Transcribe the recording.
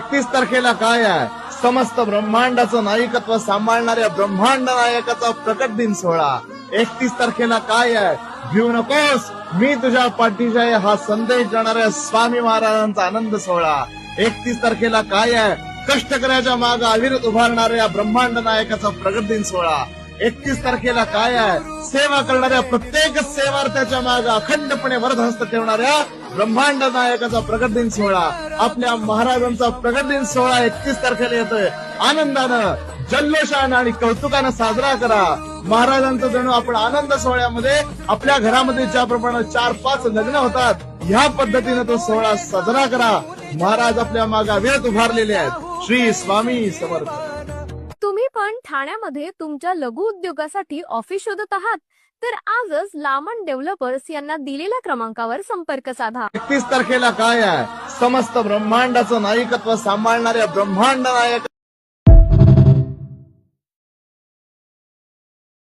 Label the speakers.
Speaker 1: 31 तारखेला काय आहे? समस्त ब्रह्मांडाचं नायकत्व सांभाळणाऱ्या ब्रह्मांड नायकाचा प्रकट दिन सोहळा. 31 तारखेला काय आहे? भिऊ नकोस, मी तुझ्या पाठीशी आहे हा संदेश देणाऱ्या स्वामी महाराजांचा आनंद सोहळा. 31 तारखेला काय आहे? कष्टकऱ्याच्या मागे अविरत उभारणाऱ्या ब्रह्मांड नायकाचा प्रगट दिन सोहळा. 31 तारखेला काय आहे? सेवा करणाऱ्या प्रत्येक सेवार्थ्याच्या मागे अखंडपणे वरदहस्त ठेवणाऱ्या ब्रह्मांड नायकाचा प्रगट दिन सोहळा. आपल्या महाराजांचा प्रगट दिन सोहळा 31 तारखेला येतोय. आनंदानं, जल्लोषानं आणि कौतुकानं साजरा करा. महाराजांचा जणू आपण आनंद सोहळ्यामध्ये आपल्या घरामध्ये ज्याप्रमाणे 4-5 लग्न होतात, ह्या पद्धतीनं तो सोहळा साजरा करा. महाराज आपल्या मागे वेळेत उभारलेले आहेत. श्री स्वामी समर्थ.
Speaker 2: तुम्ही पण ठाण्यामध्ये तुमच्या लघु उद्योगासाठी ऑफिस शोधत आहात तर आजच लामण डेव्हलपर्स यांना दिलेल्या क्रमांकावर संपर्क साधा.
Speaker 1: 31 तारखेला काय आहे? समस्त ब्रह्मांडाचं नायकत्व सांभाळणाऱ्या ब्रह्मांड नायक